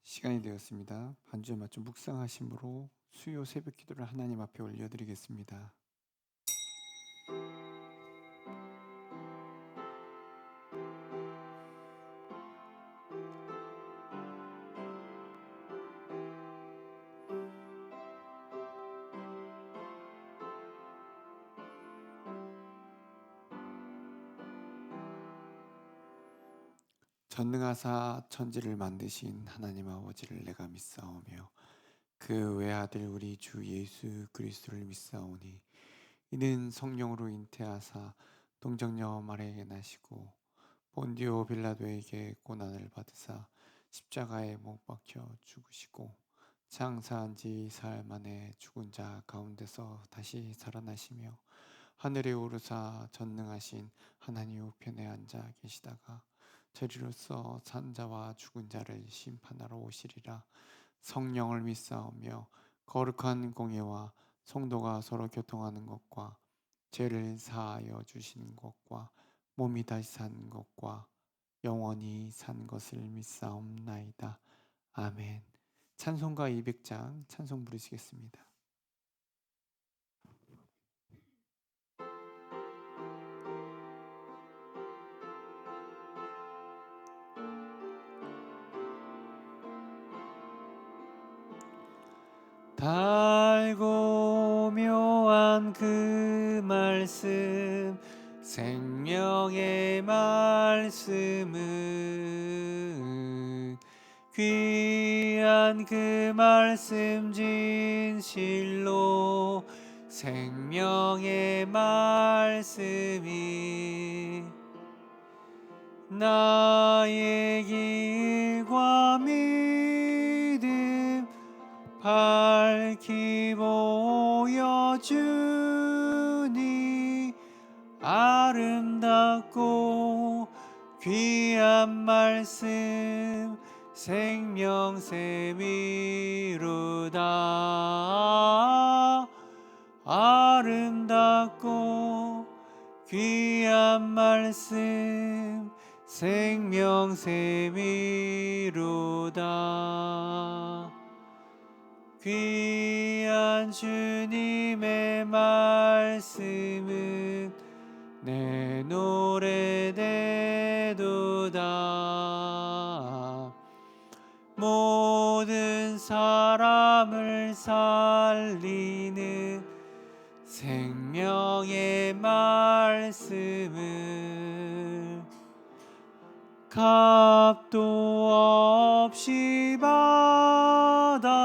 시간이 되었습니다. 반주에 맞춰 묵상하심으로 수요 새벽 기도를 하나님 앞에 올려드리겠습니다. 전능하사 천지를 만드신 하나님 아버지를 내가 믿사오며 그 외아들 우리 주 예수 그리스도를 믿사오니 이는 성령으로 잉태하사 동정녀 마리아에게 나시고 본디오 빌라도에게 고난을 받으사 십자가에 못 박혀 죽으시고 장사한 지 사흘 만에 죽은 자 가운데서 다시 살아나시며 하늘에 오르사 전능하신 하나님 우편에 앉아 계시다가 저리로서 산 자와 죽은 자를 심판하러 오시리라. 성령을 믿사오며 거룩한 공예와 성도가 서로 교통하는 것과 죄를 사하여 주시는 것과 몸이 다시 산 것과 영원히 산 것을 믿사옵나이다. 아멘. 찬송가 200장 찬송 부르시겠습니다. 달고 묘한 그 말씀 생명의 말씀은 귀한 그 말씀 진실로 생명의 말씀이 나의 길과 믿음 밝히 보여주니 아름답고 귀한 말씀 생명샘이로다. 아름답고 귀한 말씀 생명샘이로다. 귀한 주님의 말씀은 내 노래되도다. 모든 사람을 살리는 생명의 말씀을 값도 없이 받아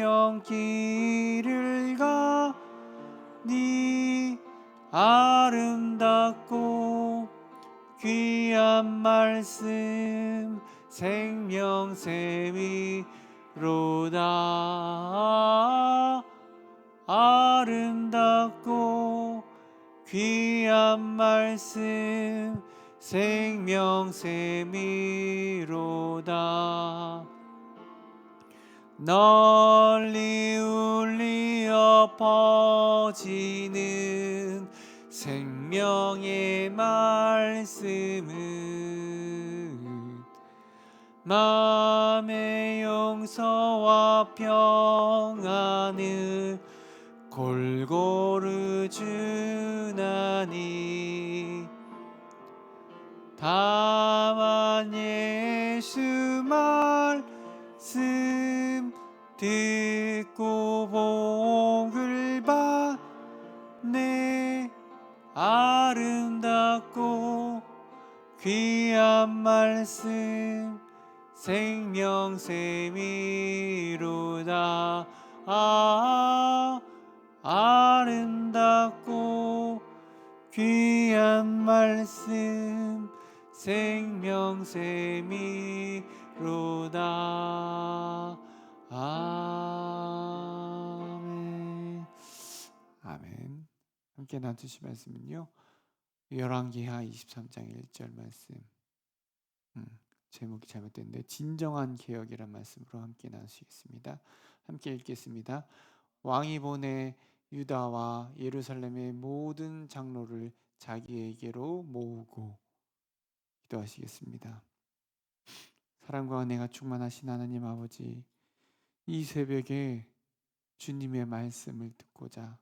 생명길을 가니 아름답고 귀한 말씀 생명샘이로다. 아름답고 귀한 말씀 생명샘이로다. 널리 울리어 퍼지는 생명의 말씀은 마음의 용서와 평안을 골고루 주나니 다만 예수 말씀 듣고 복을 받네. 아름답고 귀한 말씀 생명샘이로다. 아름답고 귀한 말씀 생명샘이로다. 아멘. 아멘. 함께 나누실 말씀은요, 열왕기하 23장 1절 말씀. 제목이 잘못됐는데 진정한 개혁이란 말씀으로 함께 나누시겠습니다. 함께 읽겠습니다. 왕이 보내 유다와 예루살렘의 모든 장로를 자기에게로 모으고 기도하시겠습니다. 사랑과 은혜가 충만하신 하나님 아버지, 이 새벽에 주님의 말씀을 듣고자,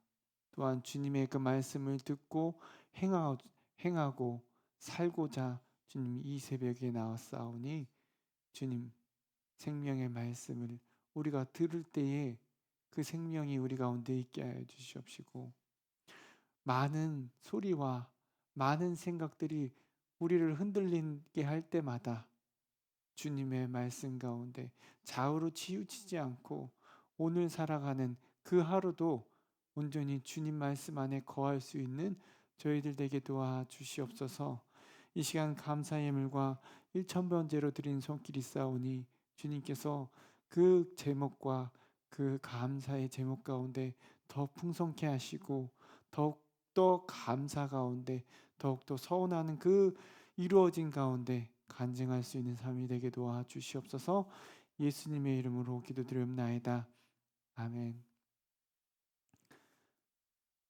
또한 주님의 그 말씀을 듣고 행하고 살고자 주님 이 새벽에 나왔사오니, 주님 생명의 말씀을 우리가 들을 때에 그 생명이 우리 가운데 있게 하여 주시옵시고, 많은 소리와 많은 생각들이 우리를 흔들리게 할 때마다 주님의 말씀 가운데 좌우로 치우치지 않고 오늘 살아가는 그 하루도 온전히 주님 말씀 안에 거할 수 있는 저희들 되게 도와주시옵소서. 이 시간 감사의 예물과 일천번제로 드린 손길이 싸우니 주님께서 그 제목과 그 감사의 제목 가운데 더 풍성케 하시고, 더욱더 감사 가운데 더욱더 서운하는 그 이루어진 가운데 간증할 수 있는 삶이 되게 도와주시옵소서. 예수님의 이름으로 기도드리옵나이다. 아멘.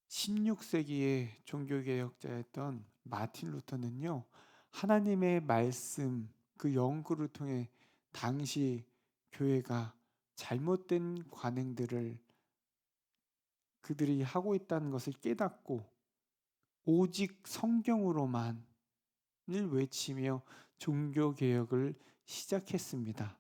16세기의 종교개혁자였던 마틴 루터는요, 하나님의 말씀 그 연구를 통해 당시 교회가 잘못된 관행들을 그들이 하고 있다는 것을 깨닫고 오직 성경으로만을 외치며 종교개혁을 시작했습니다.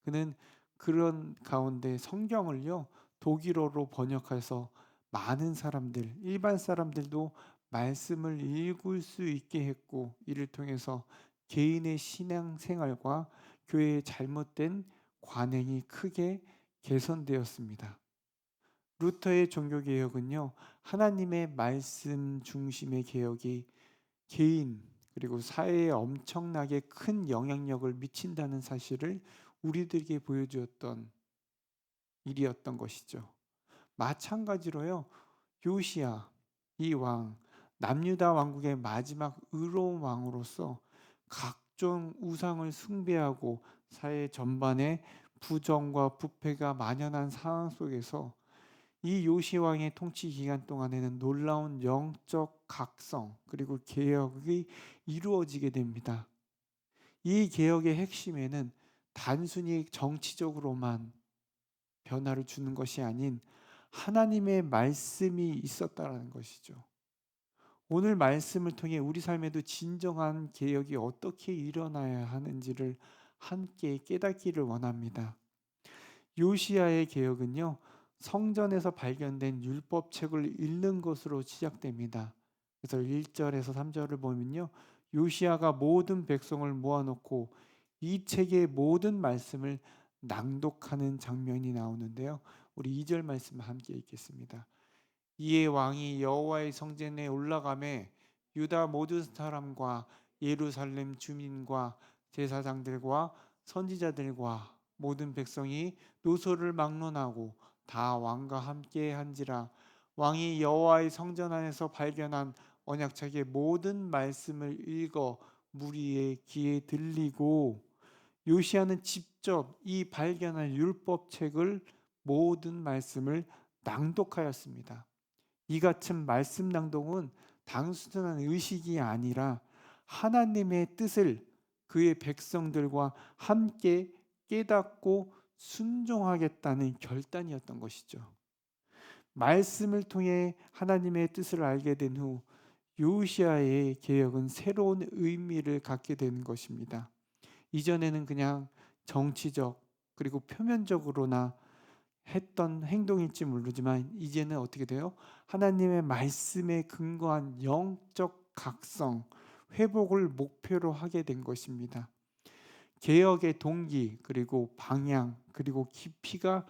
그는 그런 가운데 성경을요, 독일어로 번역해서 많은 사람들, 일반 사람들도 말씀을 읽을 수 있게 했고, 이를 통해서 개인의 신앙 생활과 교회의 잘못된 관행이 크게 개선되었습니다. 루터의 종교개혁은요, 하나님의 말씀 중심의 개혁이 개인 그리고 사회에 엄청나게 큰 영향력을 미친다는 사실을 우리들에게 보여주었던 일이었던 것이죠. 마찬가지로요, 요시야 이 왕, 남유다 왕국의 마지막 의로운 왕으로서 각종 우상을 숭배하고 사회 전반에 부정과 부패가 만연한 상황 속에서 이 요시 왕의 통치 기간 동안에는 놀라운 영적 각성 그리고 개혁이 이루어지게 됩니다. 이 개혁의 핵심에는 단순히 정치적으로만 변화를 주는 것이 아닌 하나님의 말씀이 있었다라는 것이죠. 오늘 말씀을 통해 우리 삶에도 진정한 개혁이 어떻게 일어나야 하는지를 함께 깨닫기를 원합니다. 요시야의 개혁은요, 성전에서 발견된 율법책을 읽는 것으로 시작됩니다. 그래서 1절에서 3절을 보면요, 요시야가 모든 백성을 모아놓고 이 책의 모든 말씀을 낭독하는 장면이 나오는데요, 우리 2절 말씀 함께 읽겠습니다. 이에 왕이 여호와의 성전에 올라가매 유다 모든 사람과 예루살렘 주민과 제사장들과 선지자들과 모든 백성이 노소를 막론하고 다 왕과 함께 한지라. 왕이 여호와의 성전 안에서 발견한 언약책의 모든 말씀을 읽어 무리의 귀에 들리고, 요시야는 직접 이 발견한 율법책을 모든 말씀을 낭독하였습니다. 이 같은 말씀 낭독은 단순한 의식이 아니라 하나님의 뜻을 그의 백성들과 함께 깨닫고 순종하겠다는 결단이었던 것이죠. 말씀을 통해 하나님의 뜻을 알게 된 후 요시야의 개혁은 새로운 의미를 갖게 된 것입니다. 이전에는 그냥 정치적 그리고 표면적으로나 했던 행동일지 모르지만, 이제는 어떻게 돼요? 하나님의 말씀에 근거한 영적 각성, 회복을 목표로 하게 된 것입니다. 개혁의 동기 그리고 방향 그리고 깊이가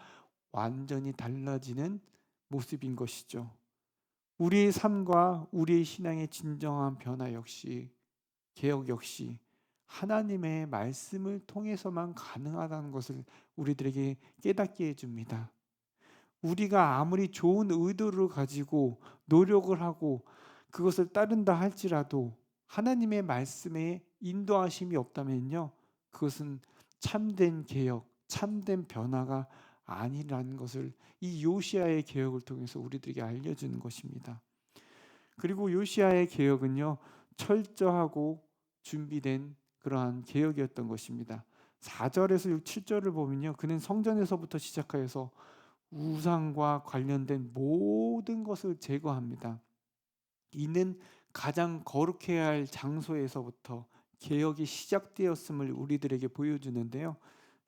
완전히 달라지는 모습인 것이죠. 우리의 삶과 우리의 신앙의 진정한 변화 역시, 개혁 역시 하나님의 말씀을 통해서만 가능하다는 것을 우리들에게 깨닫게 해줍니다. 우리가 아무리 좋은 의도를 가지고 노력을 하고 그것을 따른다 할지라도 하나님의 말씀에 인도하심이 없다면요, 그것은 참된 개혁, 참된 변화가 아니라는 것을 이 요시야의 개혁을 통해서 우리들에게 알려주는 것입니다. 그리고 요시야의 개혁은요, 철저하고 준비된 그러한 개혁이었던 것입니다. 4절에서 6, 7절을 보면요. 그는 성전에서부터 시작하여서 우상과 관련된 모든 것을 제거합니다. 이는 가장 거룩해야 할 장소에서부터 개혁이 시작되었음을 우리들에게 보여주는데요.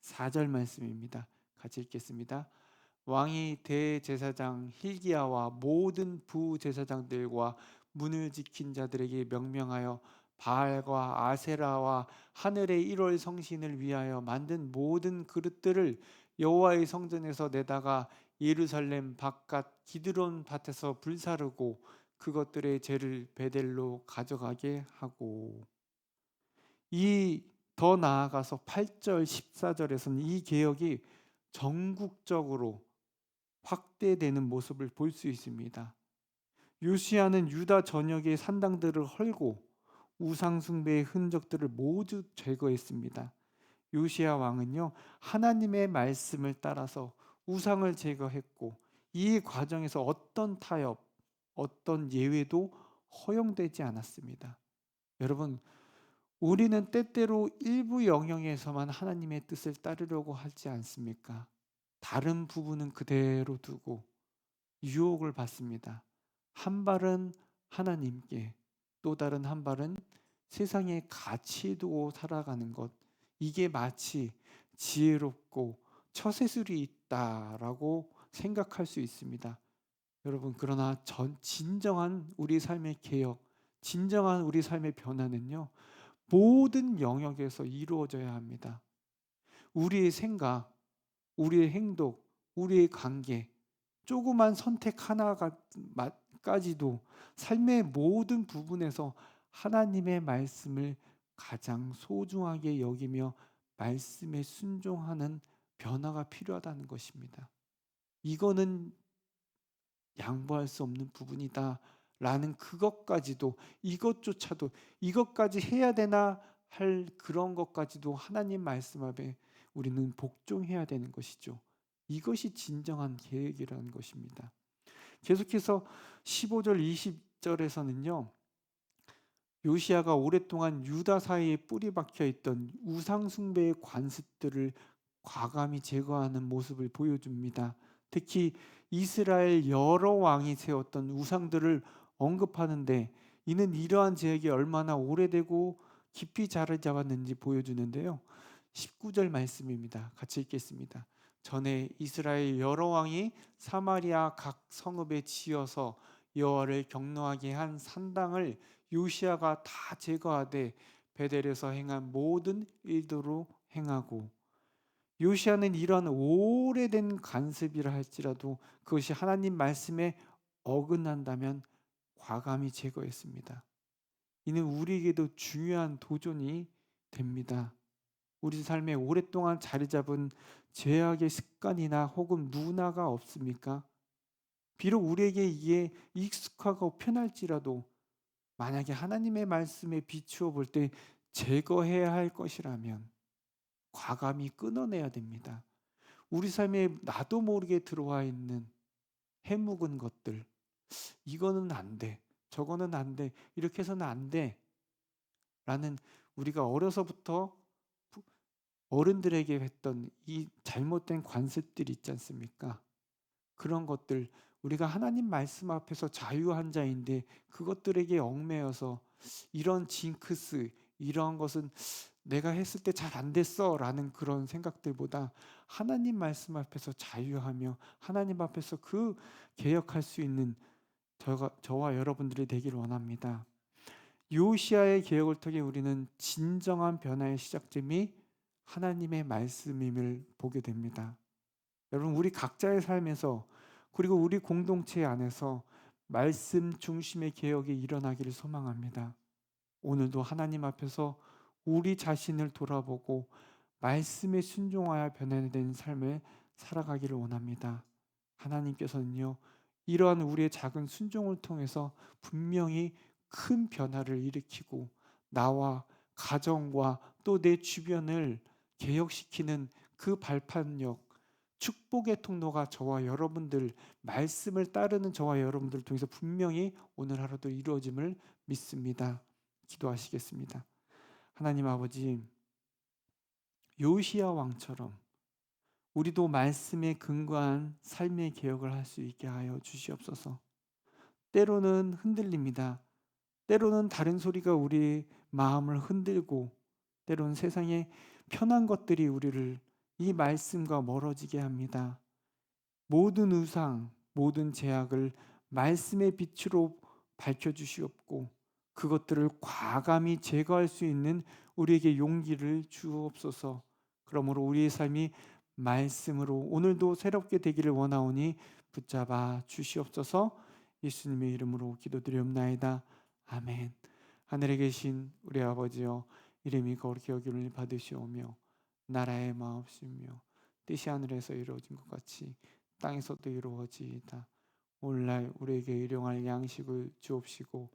4절 말씀입니다. 같이 읽겠습니다. 왕이 대제사장 hil기야와 모든 부제사장들과 문을 지킨 자들에게 명령하여 바알과 아세라와 하늘의 1월 성신을 위하여 만든 모든 그릇들을 여호와의 성전에서 내다가 예루살렘 바깥 기드론 밭에서 불사르고 그것들의 죄를 베델로 가져가게 하고, 이 더 나아가서 8절 14절에서는 이 개혁이 전국적으로 확대되는 모습을 볼 수 있습니다. 요시야는 유다 전역의 산당들을 헐고 우상 숭배의 흔적들을 모두 제거했습니다. 요시야 왕은요, 하나님의 말씀을 따라서 우상을 제거했고, 이 과정에서 어떤 타협, 어떤 예외도 허용되지 않았습니다. 여러분, 우리는 때때로 일부 영역에서만 하나님의 뜻을 따르려고 하지 않습니까? 다른 부분은 그대로 두고 유혹을 받습니다. 한 발은 하나님께, 또 다른 한 발은 세상에 가치 두고 살아가는 것, 이게 마치 지혜롭고 처세술이 있다라고 생각할 수 있습니다. 여러분, 그러나 진정한 우리 삶의 개혁, 진정한 우리 삶의 변화는요, 모든 영역에서 이루어져야 합니다. 우리의 생각, 우리의 행동, 우리의 관계, 조그만 선택 하나까지도 삶의 모든 부분에서 하나님의 말씀을 가장 소중하게 여기며 말씀에 순종하는 변화가 필요하다는 것입니다. 이거는 양보할 수 없는 부분이다 라는 그것까지도, 이것조차도 이것까지 해야 되나 할 그런 것까지도 하나님 말씀 앞에 우리는 복종해야 되는 것이죠. 이것이 진정한 계획이라는 것입니다. 계속해서 15절 20절에서는요, 요시야가 오랫동안 유다 사이에 뿌리 박혀 있던 우상 숭배의 관습들을 과감히 제거하는 모습을 보여줍니다. 특히 이스라엘 여러 왕이 세웠던 우상들을 언급하는데, 이는 이러한 제약이 얼마나 오래되고 깊이 자리 잡았는지 보여주는데요. 19절 말씀입니다. 같이 읽겠습니다. 전에 이스라엘 여러 왕이 사마리아 각 성읍에 지어서 여호와를 경노하게 한 산당을 요시야가 다 제거하되 베델에서 행한 모든 일도로 행하고, 요시야는 이러한 오래된 간습이라 할지라도 그것이 하나님 말씀에 어긋난다면 과감히 제거했습니다. 이는 우리에게도 중요한 도전이 됩니다. 우리 삶에 오랫동안 자리 잡은 죄악의 습관이나 혹은 문화가 없습니까? 비록 우리에게 이게 익숙하고 편할지라도 만약에 하나님의 말씀에 비추어 볼 때 제거해야 할 것이라면 과감히 끊어내야 됩니다. 우리 삶에 나도 모르게 들어와 있는 해묵은 것들, 이거는 안 돼, 저거는 안 돼, 이렇게 해서는 안 돼 라는, 우리가 어려서부터 어른들에게 했던 이 잘못된 관습들이 있지 않습니까? 그런 것들, 우리가 하나님 말씀 앞에서 자유한 자인데 그것들에게 얽매여서 이런 징크스, 이런 것은 내가 했을 때 잘 안 됐어 라는 그런 생각들보다 하나님 말씀 앞에서 자유하며 하나님 앞에서 그 개혁할 수 있는 저와 여러분들이 되기를 원합니다. 요시아의 개혁을 통해 우리는 진정한 변화의 시작점이 하나님의 말씀임을 보게 됩니다. 여러분, 우리 각자의 삶에서, 그리고 우리 공동체 안에서 말씀 중심의 개혁이 일어나기를 소망합니다. 오늘도 하나님 앞에서 우리 자신을 돌아보고 말씀에 순종하여 변화된 삶을 살아가기를 원합니다. 하나님께서는요, 이러한 우리의 작은 순종을 통해서 분명히 큰 변화를 일으키고 나와 가정과 또 내 주변을 개혁시키는 그 발판력, 축복의 통로가 저와 여러분들, 말씀을 따르는 저와 여러분들을 통해서 분명히 오늘 하루도 이루어짐을 믿습니다. 기도하시겠습니다. 하나님 아버지, 요시야 왕처럼 우리도 말씀에 근거한 삶의 개혁을 할 수 있게 하여 주시옵소서. 때로는 흔들립니다. 때로는 다른 소리가 우리 마음을 흔들고, 때로는 세상의 편한 것들이 우리를 이 말씀과 멀어지게 합니다. 모든 우상, 모든 제약을 말씀의 빛으로 밝혀주시옵고, 그것들을 과감히 제거할 수 있는 우리에게 용기를 주옵소서. 그러므로 우리의 삶이 말씀으로 오늘도 새롭게 되기를 원하오니 붙잡아 주시옵소서. 예수님의 이름으로 기도드리옵나이다. 아멘. 하늘에 계신 우리 아버지여, 이름이 거룩히 여김을 받으시오며 나라의 마옵시며 뜻이 하늘에서 이루어진 것 같이 땅에서도 이루어지이다. 오늘날 우리에게 일용할 양식을 주옵시고,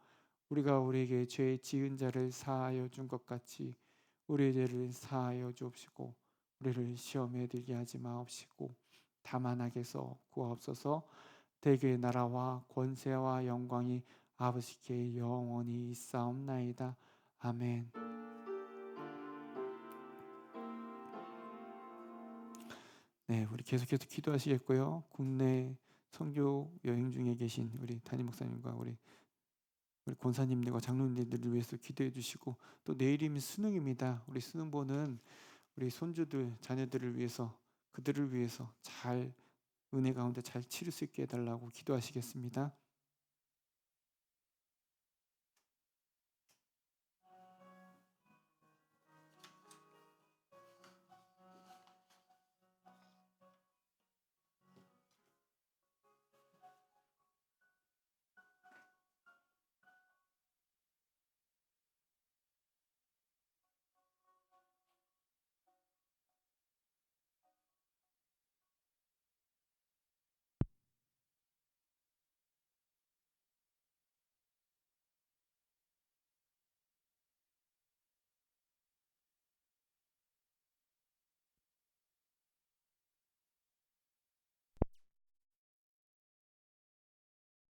우리가 우리에게 죄 지은 자를 사하여 준 것 같이 우리의 죄를 사하여 주옵시고, 우리를 시험에 들게 하지 마옵시고 다만 악에서 구하옵소서. 대개의 나라와 권세와 영광이 아버지께 영원히 있사옵나이다. 아멘. 네, 우리 계속해서 기도하시겠고요. 국내 선교 여행 중에 계신 우리 담임 목사님과 우리 권사님들과 장로님들을 위해서 기도해 주시고, 또 내일이면 수능입니다. 우리 수능 보는 우리 손주들 자녀들을 위해서, 그들을 위해서 잘 은혜 가운데 잘 치를 수 있게 해달라고 기도하시겠습니다.